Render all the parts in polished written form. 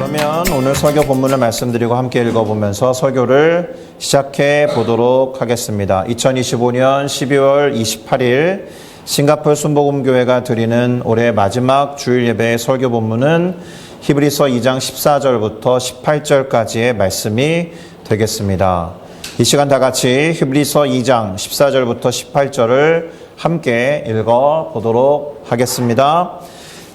그러면 오늘 설교 본문을 말씀드리고 함께 읽어보면서 설교를 시작해 보도록 하겠습니다. 2025년 12월 28일 싱가포르 순복음교회가 드리는 올해 마지막 주일 예배의 설교 본문은 히브리서 2장 14절부터 18절까지의 말씀이 되겠습니다. 이 시간 다 같이 히브리서 2장 14절부터 18절을 함께 읽어보도록 하겠습니다.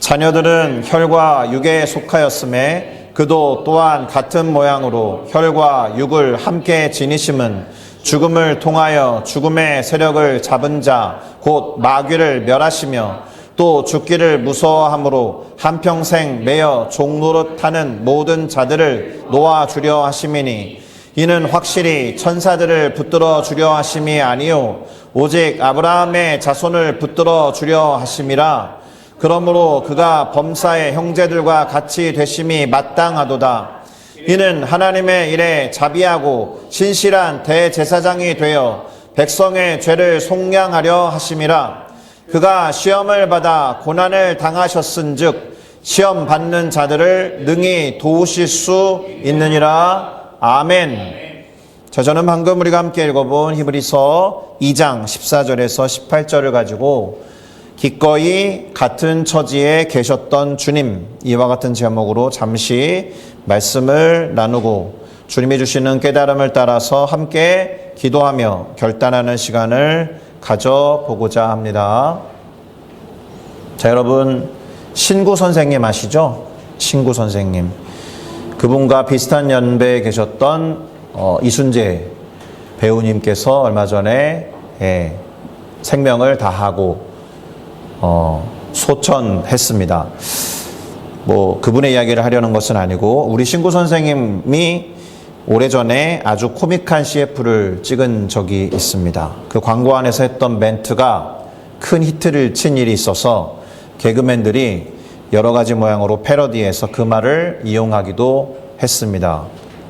자녀들은 혈과 육에 속하였음에 그도 또한 같은 모양으로 혈과 육을 함께 지니심은 죽음을 통하여 죽음의 세력을 잡은 자 곧 마귀를 멸하시며 또 죽기를 무서워함으로 한평생 매여 종노릇하는 모든 자들을 놓아주려 하심이니 이는 확실히 천사들을 붙들어 주려 하심이 아니요 오직 아브라함의 자손을 붙들어 주려 하심이라. 그러므로 그가 범사의 형제들과 같이 되심이 마땅하도다. 이는 하나님의 일에 자비하고 신실한 대제사장이 되어 백성의 죄를 속량하려 하심이라. 그가 시험을 받아 고난을 당하셨은즉 시험 받는 자들을 능히 도우실 수 있느니라. 아멘. 자, 저는 방금 우리가 함께 읽어본 히브리서 2장 14절에서 18절을 가지고 기꺼이 같은 처지에 계셨던 주님, 이와 같은 제목으로 잠시 말씀을 나누고 주님이 주시는 깨달음을 따라서 함께 기도하며 결단하는 시간을 가져보고자 합니다. 자, 여러분 신구 선생님 아시죠? 신구 선생님. 그분과 비슷한 연배에 계셨던 이순재 배우님께서 얼마 전에 생명을 다하고 소천했습니다. 그분의 이야기를 하려는 것은 아니고 우리 신구 선생님이 오래전에 아주 코믹한 CF를 찍은 적이 있습니다. 그 광고 안에서 했던 멘트가 큰 히트를 친 일이 있어서 개그맨들이 여러 가지 모양으로 패러디해서 그 말을 이용하기도 했습니다.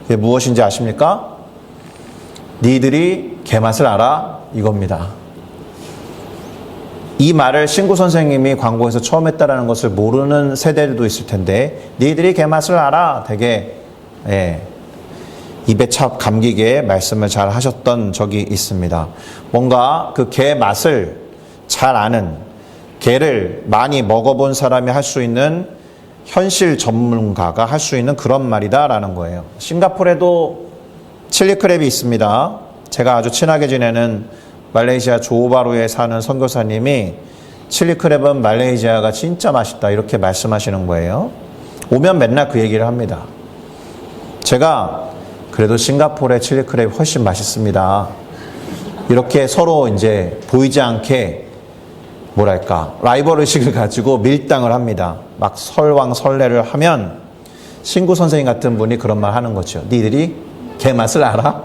그게 무엇인지 아십니까? 니들이 개맛을 알아? 이겁니다. 이 말을 신구 선생님이 광고에서 처음 했다라는 것을 모르는 세대들도 있을 텐데 니들이 개맛을 알아? 되게 입에 참 감기게 말씀을 잘 하셨던 적이 있습니다. 뭔가 그 개 맛을 잘 아는, 개를 많이 먹어본 사람이 할 수 있는 현실 전문가가 할 수 있는 그런 말이다라는 거예요. 싱가포르에도 칠리크랩이 있습니다. 제가 아주 친하게 지내는 말레이시아 조호바루에 사는 선교사님이 칠리크랩은 말레이시아가 진짜 맛있다 이렇게 말씀하시는 거예요. 오면 맨날 그 얘기를 합니다. 제가 그래도 싱가포르의 칠리크랩이 훨씬 맛있습니다. 이렇게 서로 이제 보이지 않게 라이벌 의식을 가지고 밀당을 합니다. 막 설왕설래를 하면 신구 선생님 같은 분이 그런 말 하는 거죠. 니들이 개 맛을 알아?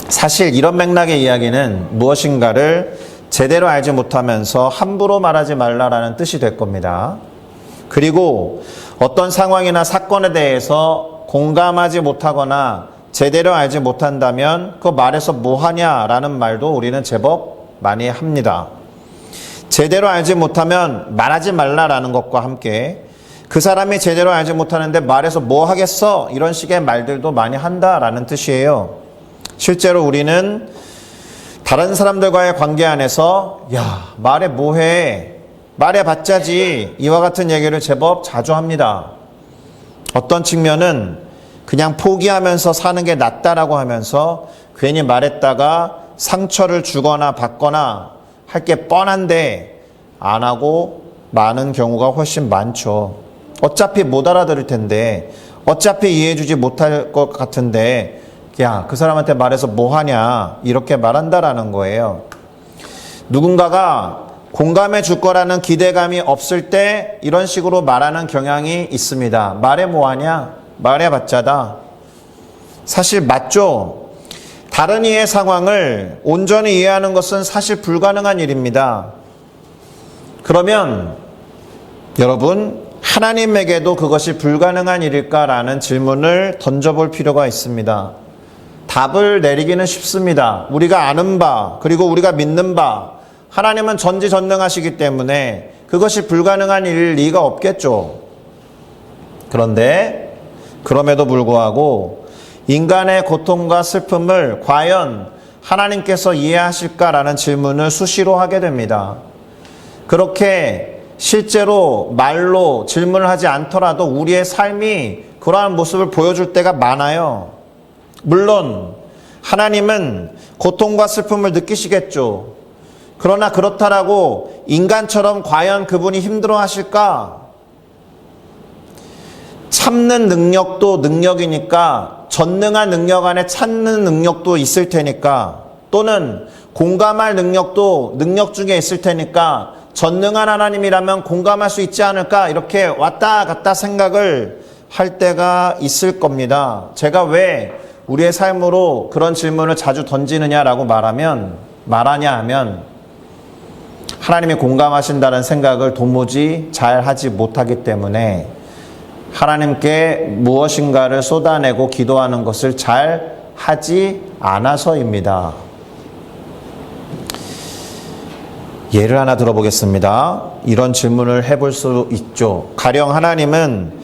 사실 이런 맥락의 이야기는 무엇인가를 제대로 알지 못하면서 함부로 말하지 말라라는 뜻이 될 겁니다. 그리고 어떤 상황이나 사건에 대해서 공감하지 못하거나 제대로 알지 못한다면 그 말에서 뭐하냐라는 말도 우리는 제법 많이 합니다. 제대로 알지 못하면 말하지 말라라는 것과 함께 그 사람이 제대로 알지 못하는데 말해서 뭐 하겠어? 이런 식의 말들도 많이 한다라는 뜻이에요. 실제로 우리는 다른 사람들과의 관계 안에서 야, 말해 뭐해? 말해봤자지 이와 같은 얘기를 제법 자주 합니다. 어떤 측면은 그냥 포기하면서 사는 게 낫다라고 하면서 괜히 말했다가 상처를 주거나 받거나 할 게 뻔한데 안 하고 많은 경우가 훨씬 많죠. 어차피 못 알아들을 텐데 어차피 이해해주지 못할 것 같은데 야, 그 사람한테 말해서 뭐하냐 이렇게 말한다라는 거예요. 누군가가 공감해 줄 거라는 기대감이 없을 때 이런 식으로 말하는 경향이 있습니다. 말해 뭐하냐? 말해봤자다. 사실 맞죠? 다른 이의 상황을 온전히 이해하는 것은 사실 불가능한 일입니다. 그러면 여러분, 하나님에게도 그것이 불가능한 일일까라는 질문을 던져볼 필요가 있습니다. 답을 내리기는 쉽습니다. 우리가 아는 바, 그리고 우리가 믿는 바, 하나님은 전지전능하시기 때문에 그것이 불가능한 일일 리가 없겠죠. 그런데 그럼에도 불구하고 인간의 고통과 슬픔을 과연 하나님께서 이해하실까라는 질문을 수시로 하게 됩니다. 그렇게 실제로 말로 질문을 하지 않더라도 우리의 삶이 그러한 모습을 보여줄 때가 많아요. 물론 하나님은 고통과 슬픔을 느끼시겠죠. 그러나 그렇다라고 인간처럼 과연 그분이 힘들어 하실까? 참는 능력도 능력이니까 전능한 능력 안에 참는 능력도 있을 테니까, 또는 공감할 능력도 능력 중에 있을 테니까 전능한 하나님이라면 공감할 수 있지 않을까, 이렇게 왔다 갔다 생각을 할 때가 있을 겁니다. 제가 왜 우리의 삶으로 그런 질문을 자주 던지느냐라고 말하냐 하면 하나님이 공감하신다는 생각을 도무지 잘 하지 못하기 때문에 하나님께 무엇인가를 쏟아내고 기도하는 것을 잘 하지 않아서입니다. 예를 하나 들어보겠습니다. 이런 질문을 해볼 수 있죠. 가령 하나님은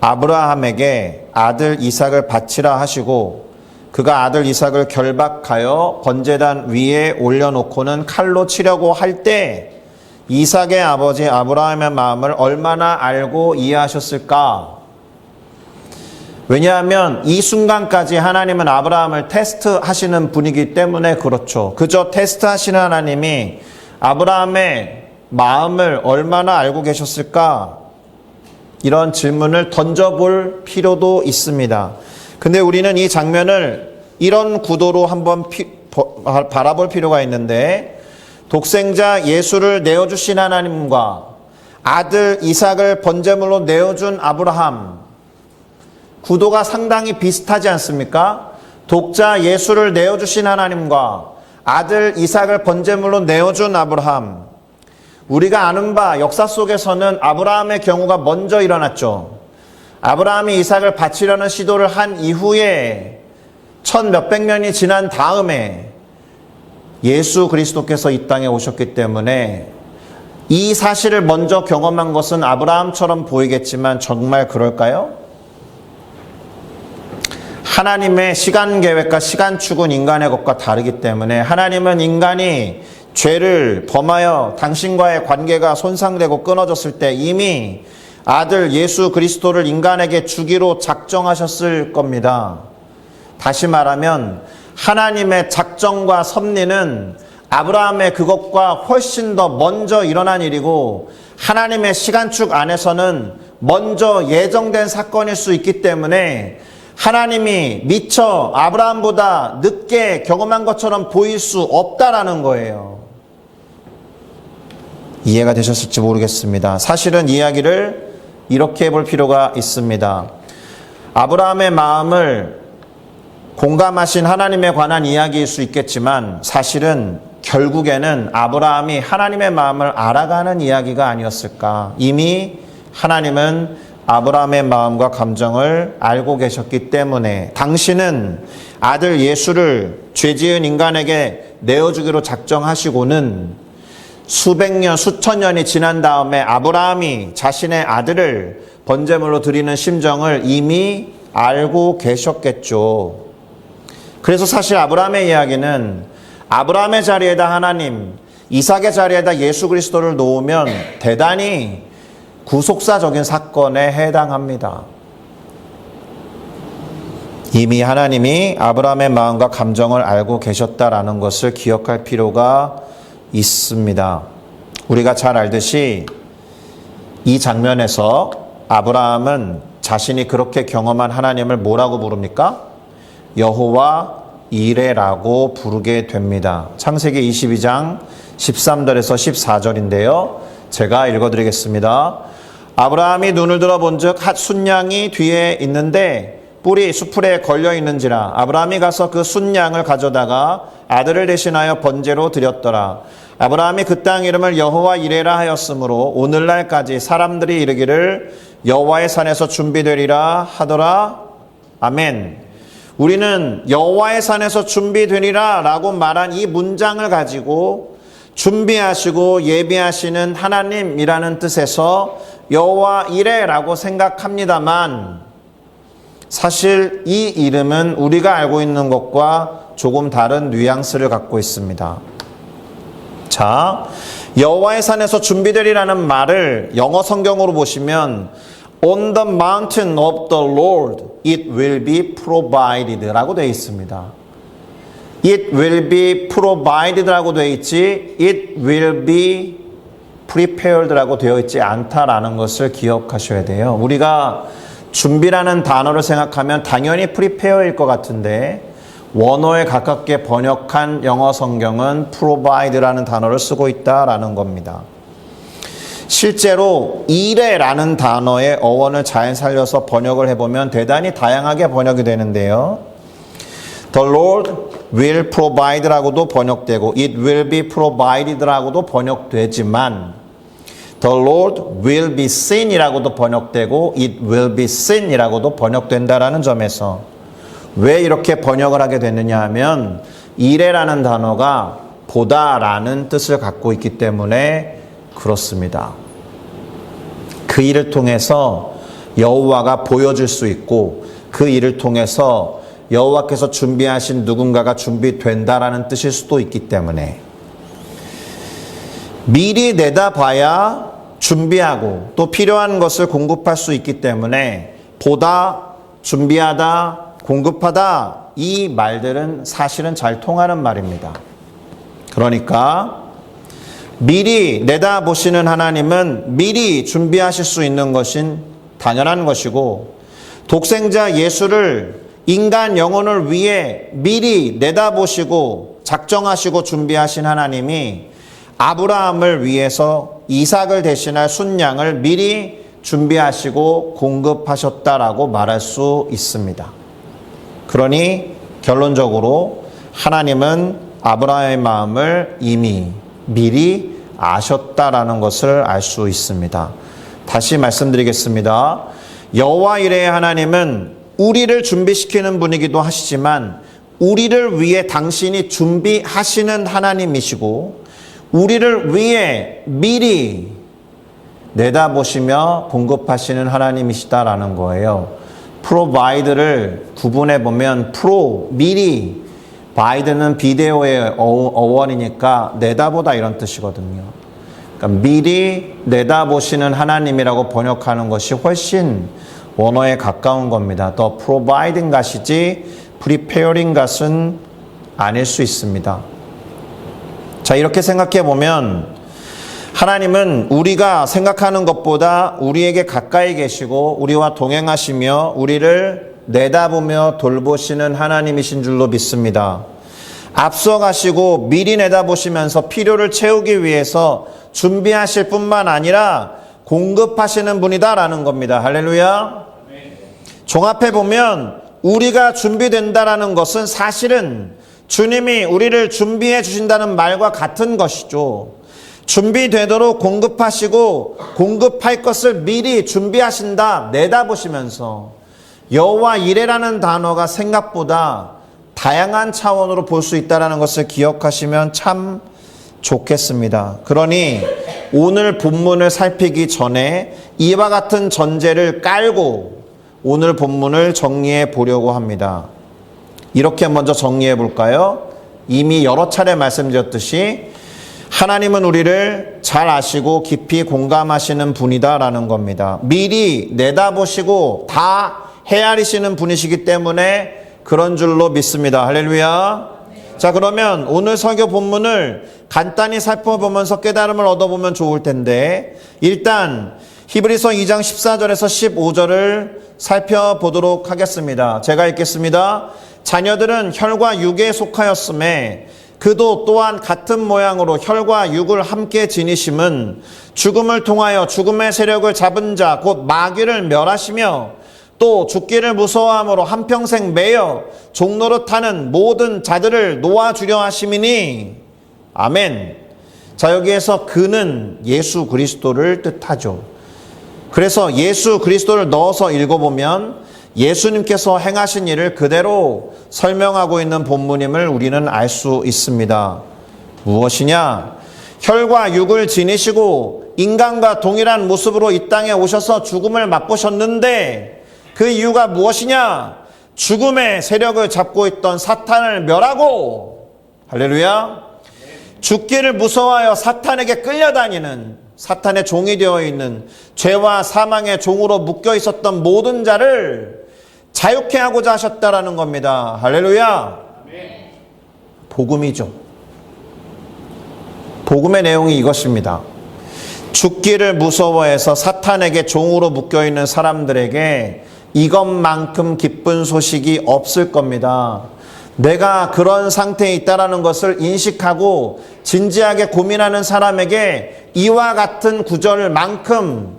아브라함에게 아들 이삭을 바치라 하시고 그가 아들 이삭을 결박하여 번제단 위에 올려놓고는 칼로 치려고 할 때 이삭의 아버지 아브라함의 마음을 얼마나 알고 이해하셨을까? 왜냐하면 이 순간까지 하나님은 아브라함을 테스트하시는 분이기 때문에 그렇죠. 그저 테스트하시는 하나님이 아브라함의 마음을 얼마나 알고 계셨을까? 이런 질문을 던져볼 필요도 있습니다. 근데 우리는 이 장면을 이런 구도로 한번 바라볼 필요가 있는데, 독생자 예수를 내어주신 하나님과 아들 이삭을 번제물로 내어준 아브라함, 구도가 상당히 비슷하지 않습니까? 독자 예수를 내어주신 하나님과 아들 이삭을 번제물로 내어준 아브라함, 우리가 아는 바 역사 속에서는 아브라함의 경우가 먼저 일어났죠. 아브라함이 이삭을 바치려는 시도를 한 이후에 1000몇백 년이 지난 다음에 예수 그리스도께서 이 땅에 오셨기 때문에 이 사실을 먼저 경험한 것은 아브라함처럼 보이겠지만 정말 그럴까요? 하나님의 시간 계획과 시간축은 인간의 것과 다르기 때문에 하나님은 인간이 죄를 범하여 당신과의 관계가 손상되고 끊어졌을 때 이미 아들 예수 그리스도를 인간에게 주기로 작정하셨을 겁니다. 다시 말하면 하나님의 작정과 섭리는 아브라함의 그것과 훨씬 더 먼저 일어난 일이고 하나님의 시간축 안에서는 먼저 예정된 사건일 수 있기 때문에 하나님이 미처 아브라함보다 늦게 경험한 것처럼 보일 수 없다라는 거예요. 이해가 되셨을지 모르겠습니다. 사실은 이야기를 이렇게 해볼 필요가 있습니다. 아브라함의 마음을 공감하신 하나님에 관한 이야기일 수 있겠지만 사실은 결국에는 아브라함이 하나님의 마음을 알아가는 이야기가 아니었을까. 이미 하나님은 아브라함의 마음과 감정을 알고 계셨기 때문에 당신은 아들 예수를 죄지은 인간에게 내어주기로 작정하시고는 수백 년, 수천 년이 지난 다음에 아브라함이 자신의 아들을 번제물로 드리는 심정을 이미 알고 계셨겠죠. 그래서 사실 아브라함의 이야기는 아브라함의 자리에다 하나님, 이삭의 자리에다 예수 그리스도를 놓으면 대단히 구속사적인 사건에 해당합니다. 이미 하나님이 아브라함의 마음과 감정을 알고 계셨다라는 것을 기억할 필요가 있습니다. 우리가 잘 알듯이 이 장면에서 아브라함은 자신이 그렇게 경험한 하나님을 뭐라고 부릅니까? 여호와 이레라고 부르게 됩니다. 창세기 22장 13절에서 14절인데요. 제가 읽어드리겠습니다. 아브라함이 눈을 들어 본즉 한 순양이 뒤에 있는데 뿔이 수풀에 걸려 있는지라 아브라함이 가서 그 순양을 가져다가 아들을 대신하여 번제로 드렸더라. 아브라함이 그 땅 이름을 여호와 이레라 하였으므로 오늘날까지 사람들이 이르기를 여호와의 산에서 준비되리라 하더라. 아멘. 우리는 여호와의 산에서 준비되리라 라고 말한 이 문장을 가지고 준비하시고 예비하시는 하나님이라는 뜻에서 여호와 이레라고 생각합니다만 사실 이 이름은 우리가 알고 있는 것과 조금 다른 뉘앙스를 갖고 있습니다. 자, 여호와의 산에서 준비되리라는 말을 영어 성경으로 보시면 On the mountain of the Lord it will be provided 라고 되어 있습니다. It will be provided 라고 되어 있지 it will be prepared 라고 되어 있지 않다라는 것을 기억하셔야 돼요. 우리가 준비라는 단어를 생각하면 당연히 prepare일 것 같은데 원어에 가깝게 번역한 영어 성경은 provide라는 단어를 쓰고 있다라는 겁니다. 실제로 이레라는 단어의 어원을 잘 살려서 번역을 해보면 대단히 다양하게 번역이 되는데요. The Lord will provide라고도 번역되고 it will be provided라고도 번역되지만 The Lord will be seen이라고도 번역되고 it will be seen이라고도 번역된다라는 점에서 왜 이렇게 번역을 하게 됐느냐 하면 이레라는 단어가 보다라는 뜻을 갖고 있기 때문에 그렇습니다. 그 일을 통해서 여호와가 보여줄 수 있고 그 일을 통해서 여호와께서 준비하신 누군가가 준비된다라는 뜻일 수도 있기 때문에 미리 내다봐야 준비하고 또 필요한 것을 공급할 수 있기 때문에 보다, 준비하다, 공급하다 이 말들은 사실은 잘 통하는 말입니다. 그러니까 미리 내다보시는 하나님은 미리 준비하실 수 있는 것인 당연한 것이고 독생자 예수를 인간 영혼을 위해 미리 내다보시고 작정하시고 준비하신 하나님이 아브라함을 위해서 이삭을 대신할 순양을 미리 준비하시고 공급하셨다라고 말할 수 있습니다. 그러니 결론적으로 하나님은 아브라함의 마음을 이미 미리 아셨다라는 것을 알 수 있습니다. 다시 말씀드리겠습니다. 여호와 이레의 하나님은 우리를 준비시키는 분이기도 하시지만 우리를 위해 당신이 준비하시는 하나님이시고 우리를 위해 미리 내다보시며 공급하시는 하나님이시다라는 거예요. provide를 구분해 보면 미리 바이드는 비데오의 어원이니까 내다보다 이런 뜻이거든요. 그러니까 미리 내다보시는 하나님이라고 번역하는 것이 훨씬 원어에 가까운 겁니다. The providing 것이지 preparing 것은 아닐 수 있습니다. 자, 이렇게 생각해 보면 하나님은 우리가 생각하는 것보다 우리에게 가까이 계시고 우리와 동행하시며 우리를 내다보며 돌보시는 하나님이신 줄로 믿습니다. 앞서가시고 미리 내다보시면서 필요를 채우기 위해서 준비하실 뿐만 아니라 공급하시는 분이다라는 겁니다. 할렐루야. 종합해 보면 우리가 준비된다라는 것은 사실은 주님이 우리를 준비해 주신다는 말과 같은 것이죠. 준비되도록 공급하시고 공급할 것을 미리 준비하신다 내다보시면서 여호와 이레라는 단어가 생각보다 다양한 차원으로 볼 수 있다는 것을 기억하시면 참 좋겠습니다. 그러니 오늘 본문을 살피기 전에 이와 같은 전제를 깔고 오늘 본문을 정리해 보려고 합니다. 이렇게 먼저 정리해 볼까요? 이미 여러 차례 말씀드렸듯이 하나님은 우리를 잘 아시고 깊이 공감하시는 분이다라는 겁니다. 미리 내다보시고 다 헤아리시는 분이시기 때문에 그런 줄로 믿습니다. 할렐루야. 자, 그러면 오늘 설교 본문을 간단히 살펴보면서 깨달음을 얻어보면 좋을 텐데 일단 히브리서 2장 14절에서 15절을 살펴보도록 하겠습니다. 제가 읽겠습니다. 자녀들은 혈과 육에 속하였음에 그도 또한 같은 모양으로 혈과 육을 함께 지니심은 죽음을 통하여 죽음의 세력을 잡은 자 곧 마귀를 멸하시며 또 죽기를 무서워함으로 한평생 매여 종노릇하는 모든 자들을 놓아주려 하심이니 아멘. 자, 여기에서 그는 예수 그리스도를 뜻하죠. 그래서 예수 그리스도를 넣어서 읽어보면 예수님께서 행하신 일을 그대로 설명하고 있는 본문임을 우리는 알 수 있습니다. 무엇이냐? 혈과 육을 지니시고 인간과 동일한 모습으로 이 땅에 오셔서 죽음을 맛보셨는데 그 이유가 무엇이냐? 죽음의 세력을 잡고 있던 사탄을 멸하고, 할렐루야, 죽기를 무서워하여 사탄에게 끌려다니는, 사탄의 종이 되어 있는, 죄와 사망의 종으로 묶여 있었던 모든 자를 자유케 하고자 하셨다라는 겁니다. 할렐루야. 복음이죠. 복음의 내용이 이것입니다. 죽기를 무서워해서 사탄에게 종으로 묶여 있는 사람들에게 이것만큼 기쁜 소식이 없을 겁니다. 내가 그런 상태에 있다라는 것을 인식하고 진지하게 고민하는 사람에게 이와 같은 구절만큼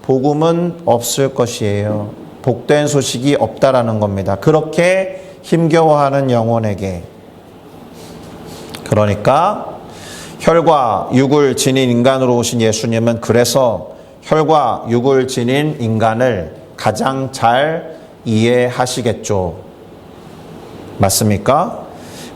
복음은 없을 것이에요. 복된 소식이 없다라는 겁니다. 그렇게 힘겨워하는 영혼에게. 그러니까 혈과 육을 지닌 인간으로 오신 예수님은 그래서 혈과 육을 지닌 인간을 가장 잘 이해하시겠죠. 맞습니까?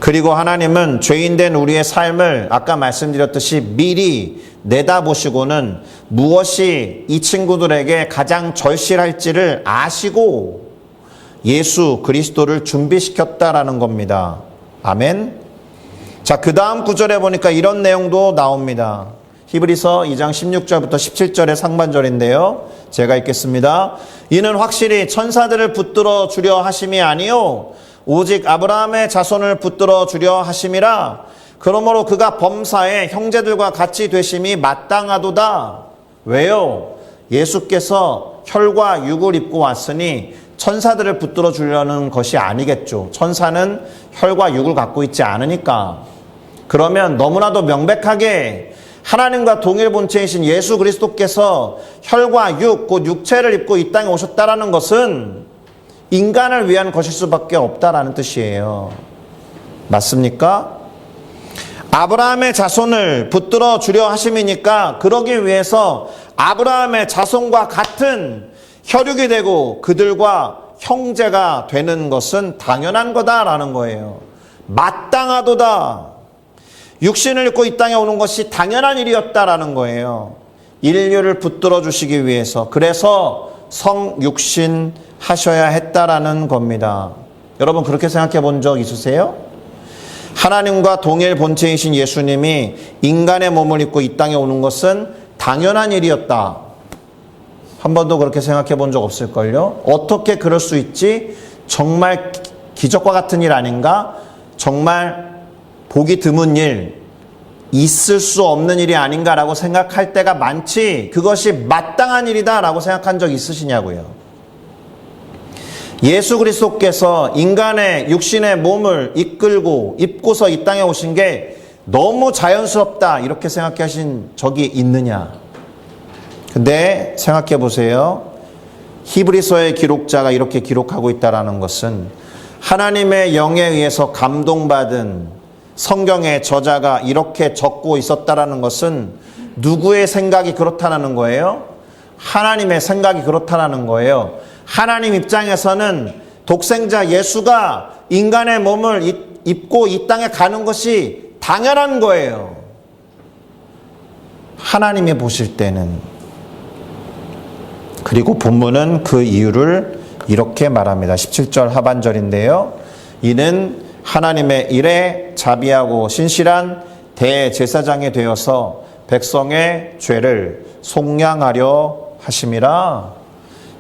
그리고 하나님은 죄인된 우리의 삶을 아까 말씀드렸듯이 미리 내다보시고는 무엇이 이 친구들에게 가장 절실할지를 아시고 예수 그리스도를 준비시켰다라는 겁니다. 아멘. 자, 그 다음 구절에 보니까 이런 내용도 나옵니다. 히브리서 2장 16절부터 17절의 상반절인데요. 제가 읽겠습니다. 이는 확실히 천사들을 붙들어 주려 하심이 아니요 오직 아브라함의 자손을 붙들어 주려 하심이라. 그러므로 그가 범사에 형제들과 같이 되심이 마땅하도다. 왜요? 예수께서 혈과 육을 입고 왔으니 천사들을 붙들어 주려는 것이 아니겠죠. 천사는 혈과 육을 갖고 있지 않으니까. 그러면 너무나도 명백하게 하나님과 동일 본체이신 예수 그리스도께서 혈과 육, 곧 육체를 입고 이 땅에 오셨다라는 것은 인간을 위한 것일 수밖에 없다라는 뜻이에요. 맞습니까? 아브라함의 자손을 붙들어 주려 하심이니까 그러기 위해서 아브라함의 자손과 같은 혈육이 되고 그들과 형제가 되는 것은 당연한 거다라는 거예요. 마땅하도다. 육신을 입고 이 땅에 오는 것이 당연한 일이었다라는 거예요. 인류를 붙들어 주시기 위해서. 그래서 성육신 하셔야 했다라는 겁니다. 여러분 그렇게 생각해 본 적 있으세요? 하나님과 동일 본체이신 예수님이 인간의 몸을 입고 이 땅에 오는 것은 당연한 일이었다. 한 번도 그렇게 생각해 본 적 없을걸요? 어떻게 그럴 수 있지? 정말 기적과 같은 일 아닌가? 정말 보기 드문 일, 있을 수 없는 일이 아닌가라고 생각할 때가 많지, 그것이 마땅한 일이다라고 생각한 적 있으시냐고요. 예수 그리스도께서 인간의 육신의 몸을 이끌고 입고서 이 땅에 오신 게 너무 자연스럽다 이렇게 생각하신 적이 있느냐? 근데 생각해 보세요. 히브리서의 기록자가 이렇게 기록하고 있다라는 것은 하나님의 영에 의해서 감동받은 성경의 저자가 이렇게 적고 있었다라는 것은 누구의 생각이 그렇다는 거예요? 하나님의 생각이 그렇다는 거예요. 하나님 입장에서는 독생자 예수가 인간의 몸을 입고 이 땅에 가는 것이 당연한 거예요. 하나님이 보실 때는. 그리고 본문은 그 이유를 이렇게 말합니다. 17절 하반절인데요. 이는 하나님의 일에 자비하고 신실한 대제사장이 되어서 백성의 죄를 속량하려 하심이라.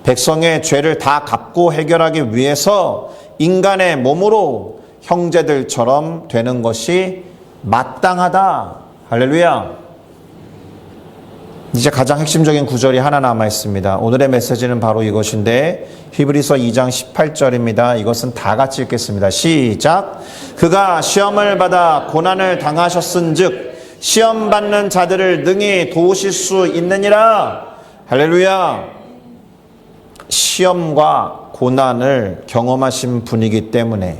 백성의 죄를 다 갚고 해결하기 위해서 인간의 몸으로 형제들처럼 되는 것이 마땅하다. 할렐루야. 이제 가장 핵심적인 구절이 하나 남아 있습니다. 오늘의 메시지는 바로 이것인데 히브리서 2장 18절입니다. 이것은 다 같이 읽겠습니다. 시작. 그가 시험을 받아 고난을 당하셨은즉 시험 받는 자들을 능히 도우실 수 있느니라. 할렐루야. 시험과 고난을 경험하신 분이기 때문에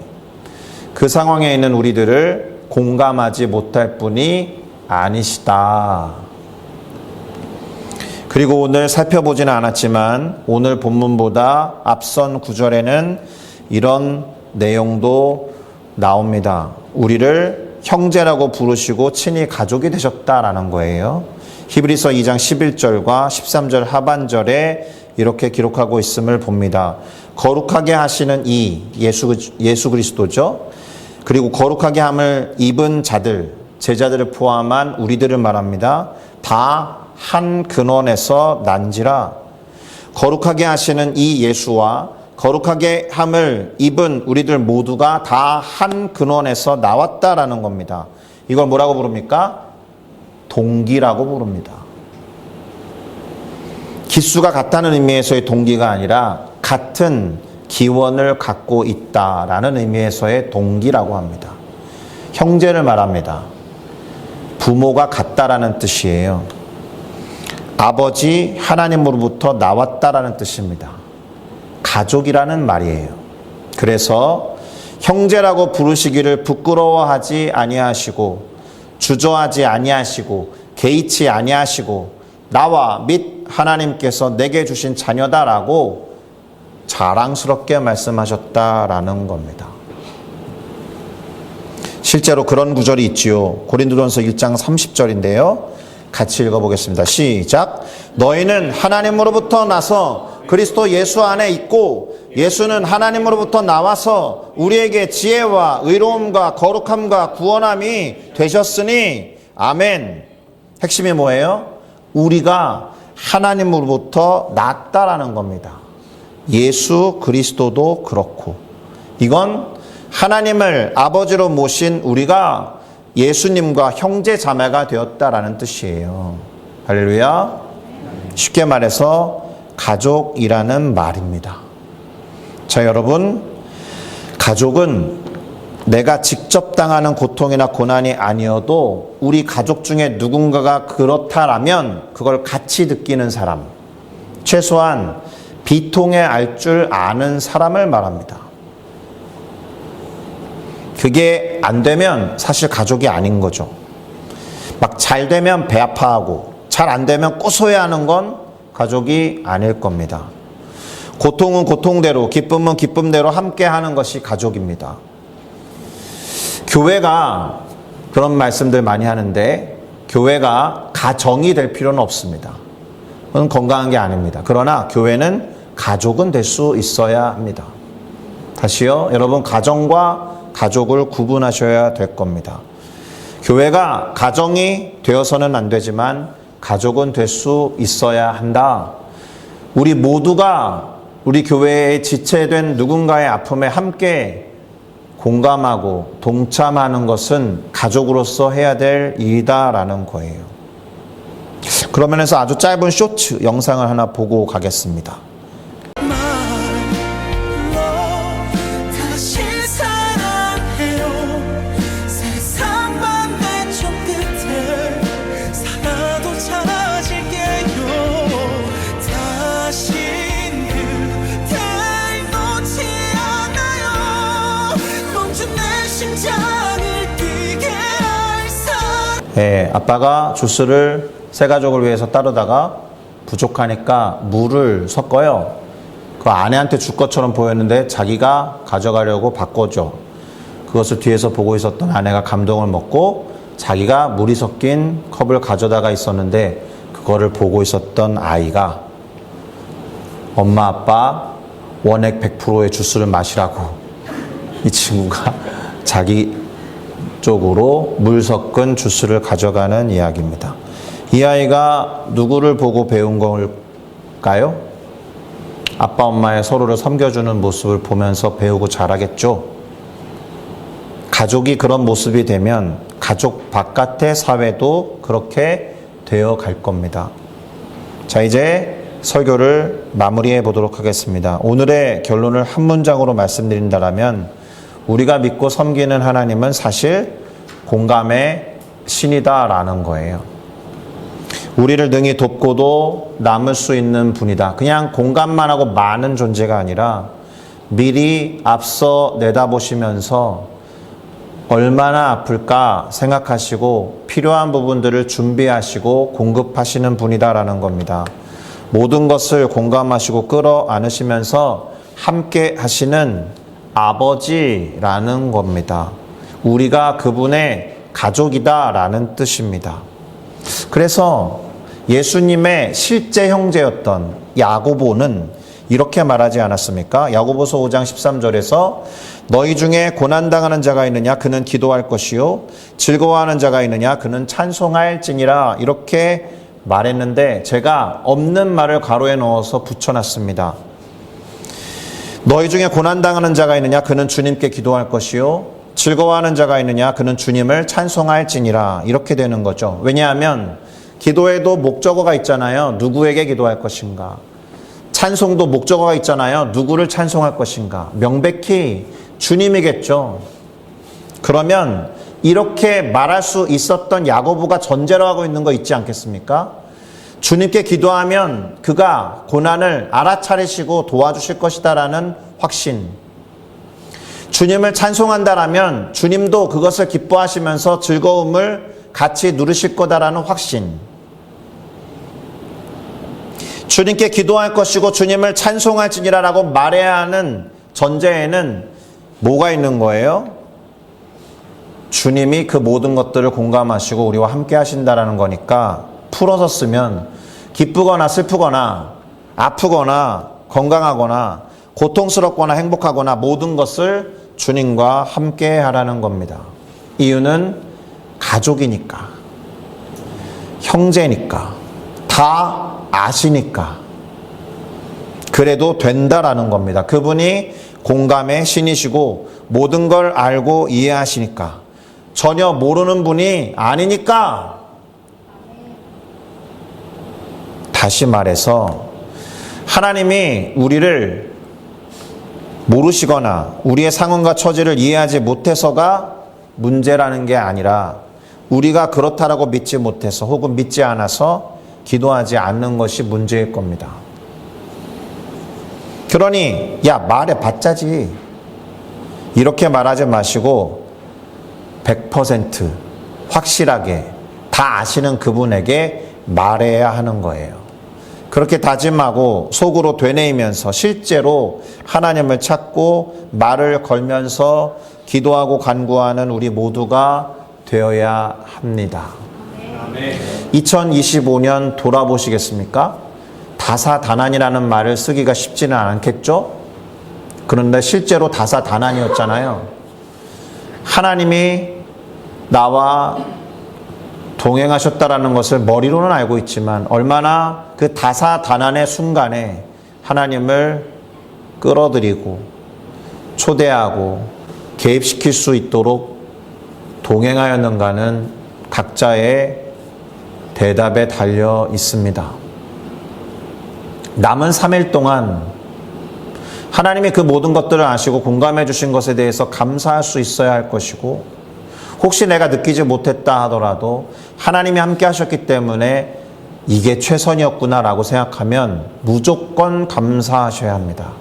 그 상황에 있는 우리들을 공감하지 못할 분이 아니시다. 그리고 오늘 살펴보지는 않았지만 오늘 본문보다 앞선 구절에는 이런 내용도 나옵니다. 우리를 형제라고 부르시고 친히 가족이 되셨다라는 거예요. 히브리서 2장 11절과 13절 하반절에 이렇게 기록하고 있음을 봅니다. 거룩하게 하시는 이 예수 그리스도죠. 그리고 거룩하게 함을 입은 자들, 제자들을 포함한 우리들을 말합니다. 다 한 근원에서 난지라. 거룩하게 하시는 이 예수와 거룩하게 함을 입은 우리들 모두가 다 한 근원에서 나왔다라는 겁니다. 이걸 뭐라고 부릅니까? 동기라고 부릅니다. 기수가 같다는 의미에서의 동기가 아니라 같은 기원을 갖고 있다라는 의미에서의 동기라고 합니다. 형제를 말합니다. 부모가 같다라는 뜻이에요. 아버지 하나님으로부터 나왔다라는 뜻입니다. 가족이라는 말이에요. 그래서 형제라고 부르시기를 부끄러워하지 아니하시고 주저하지 아니하시고 개의치 아니하시고 나와 및 하나님께서 내게 주신 자녀다라고 자랑스럽게 말씀하셨다라는 겁니다. 실제로 그런 구절이 있지요. 고린도전서 1장 30절인데요. 같이 읽어보겠습니다. 시작. 너희는 하나님으로부터 나서 그리스도 예수 안에 있고 예수는 하나님으로부터 나와서 우리에게 지혜와 의로움과 거룩함과 구원함이 되셨으니 아멘. 핵심이 뭐예요? 우리가 하나님으로부터 났다라는 겁니다. 예수 그리스도도 그렇고 이건 하나님을 아버지로 모신 우리가 예수님과 형제 자매가 되었다라는 뜻이에요. 할렐루야. 쉽게 말해서 가족이라는 말입니다. 자, 여러분, 가족은 내가 직접 당하는 고통이나 고난이 아니어도 우리 가족 중에 누군가가 그렇다라면 그걸 같이 느끼는 사람, 최소한 비통에 알 줄 아는 사람을 말합니다. 그게 안 되면 사실 가족이 아닌 거죠. 막 잘 되면 배 아파하고 잘 안 되면 고소해하는 건 가족이 아닐 겁니다. 고통은 고통대로, 기쁨은 기쁨대로 함께 하는 것이 가족입니다. 교회가 그런 말씀들 많이 하는데 교회가 가정이 될 필요는 없습니다. 그건 건강한 게 아닙니다. 그러나 교회는 가족은 될 수 있어야 합니다. 다시요. 여러분, 가정과 가족을 구분하셔야 될 겁니다. 교회가 가정이 되어서는 안 되지만 가족은 될 수 있어야 한다. 우리 모두가 우리 교회에 지체된 누군가의 아픔에 함께 공감하고 동참하는 것은 가족으로서 해야 될 일이다라는 거예요. 그러면서 아주 짧은 쇼츠 영상을 하나 보고 가겠습니다. 아빠가 주스를 세 가족을 위해서 따르다가 부족하니까 물을 섞어요. 그 아내한테 줄 것처럼 보였는데 자기가 가져가려고 바꿔줘. 그것을 뒤에서 보고 있었던 아내가 감동을 먹고 자기가 물이 섞인 컵을 가져다가 있었는데 그거를 보고 있었던 아이가 엄마 아빠 원액 100%의 주스를 마시라고 이 친구가 자기 쪽으로 물 섞은 주스를 가져가는 이야기입니다. 이 아이가 누구를 보고 배운 걸까요? 아빠 엄마의 서로를 섬겨주는 모습을 보면서 배우고 자라겠죠. 가족이 그런 모습이 되면 가족 바깥의 사회도 그렇게 되어 갈 겁니다. 자, 이제 설교를 마무리해 보도록 하겠습니다. 오늘의 결론을 한 문장으로 말씀드린다면 우리가 믿고 섬기는 하나님은 사실 공감의 신이다라는 거예요. 우리를 능히 돕고도 남을 수 있는 분이다. 그냥 공감만 하고 많은 존재가 아니라 미리 앞서 내다보시면서 얼마나 아플까 생각하시고 필요한 부분들을 준비하시고 공급하시는 분이다라는 겁니다. 모든 것을 공감하시고 끌어안으시면서 함께 하시는 아버지라는 겁니다. 우리가 그분의 가족이다라는 뜻입니다. 그래서 예수님의 실제 형제였던 야고보는 이렇게 말하지 않았습니까? 야고보서 5장 13절에서 너희 중에 고난당하는 자가 있느냐 그는 기도할 것이요 즐거워하는 자가 있느냐 그는 찬송할지니라 이렇게 말했는데 제가 없는 말을 가로에 넣어서 붙여놨습니다. 너희 중에 고난당하는 자가 있느냐 그는 주님께 기도할 것이요 즐거워하는 자가 있느냐 그는 주님을 찬송할지니라 이렇게 되는 거죠. 왜냐하면 기도에도 목적어가 있잖아요. 누구에게 기도할 것인가. 찬송도 목적어가 있잖아요. 누구를 찬송할 것인가. 명백히 주님이겠죠. 그러면 이렇게 말할 수 있었던 야고보가 전제로 하고 있는 거 있지 않겠습니까? 주님께 기도하면 그가 고난을 알아차리시고 도와주실 것이다라는 확신. 주님을 찬송한다라면 주님도 그것을 기뻐하시면서 즐거움을 같이 누리실 거다라는 확신. 주님께 기도할 것이고 주님을 찬송할지니라라고 말해야 하는 전제에는 뭐가 있는 거예요? 주님이 그 모든 것들을 공감하시고 우리와 함께 하신다라는 거니까 풀어서 쓰면 기쁘거나 슬프거나 아프거나 건강하거나 고통스럽거나 행복하거나 모든 것을 주님과 함께 하라는 겁니다. 이유는 가족이니까, 형제니까, 다 아시니까 그래도 된다라는 겁니다. 그분이 공감의 신이시고 모든 걸 알고 이해하시니까 전혀 모르는 분이 아니니까. 다시 말해서 하나님이 우리를 모르시거나 우리의 상황과 처지를 이해하지 못해서가 문제라는 게 아니라 우리가 그렇다라고 믿지 못해서 혹은 믿지 않아서 기도하지 않는 것이 문제일 겁니다. 그러니 야 말해봤자지 이렇게 말하지 마시고 100% 확실하게 다 아시는 그분에게 말해야 하는 거예요. 그렇게 다짐하고 속으로 되뇌이면서 실제로 하나님을 찾고 말을 걸면서 기도하고 간구하는 우리 모두가 되어야 합니다. 2025년 돌아보시겠습니까? 다사다난이라는 말을 쓰기가 쉽지는 않겠죠? 그런데 실제로 다사다난이었잖아요. 하나님이 나와 동행하셨다라는 것을 머리로는 알고 있지만 얼마나 그 다사다난의 순간에 하나님을 끌어들이고 초대하고 개입시킬 수 있도록 동행하였는가는 각자의 대답에 달려 있습니다. 남은 3일 동안 하나님이 그 모든 것들을 아시고 공감해 주신 것에 대해서 감사할 수 있어야 할 것이고 혹시 내가 느끼지 못했다 하더라도 하나님이 함께 하셨기 때문에 이게 최선이었구나라고 생각하면 무조건 감사하셔야 합니다.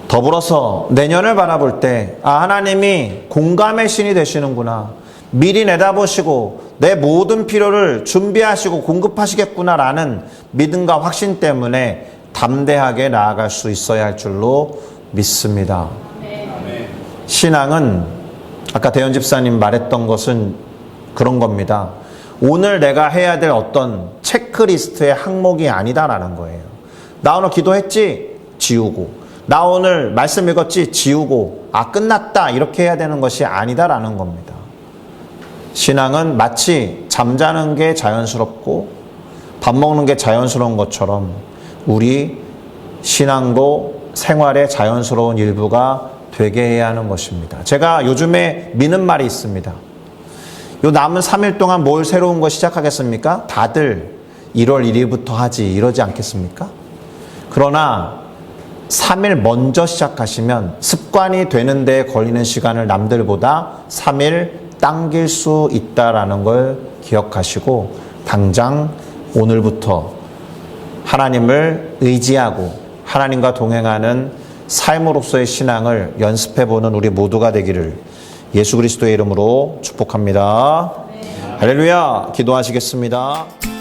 더불어서 내년을 바라볼 때 하나님이 공감의 신이 되시는구나. 미리 내다보시고 내 모든 필요를 준비하시고 공급하시겠구나라는 믿음과 확신 때문에 담대하게 나아갈 수 있어야 할 줄로 믿습니다. 신앙은 아까 대현 집사님 말했던 것은 그런 겁니다. 오늘 내가 해야 될 어떤 체크리스트의 항목이 아니다라는 거예요. 나 오늘 기도했지? 지우고. 나 오늘 말씀 읽었지? 지우고. 끝났다. 이렇게 해야 되는 것이 아니다라는 겁니다. 신앙은 마치 잠자는 게 자연스럽고 밥 먹는 게 자연스러운 것처럼 우리 신앙도 생활의 자연스러운 일부가 되게 해야 하는 것입니다. 제가 요즘에 미는 말이 있습니다. 요 남은 3일 동안 뭘 새로운 거 시작하겠습니까? 다들 1월 1일부터 하지 이러지 않겠습니까? 그러나 3일 먼저 시작하시면 습관이 되는 데 걸리는 시간을 남들보다 3일 당길 수 있다라는 걸 기억하시고 당장 오늘부터 하나님을 의지하고 하나님과 동행하는 삶으로서의 신앙을 연습해보는 우리 모두가 되기를 예수 그리스도의 이름으로 축복합니다. 할렐루야. 기도하시겠습니다.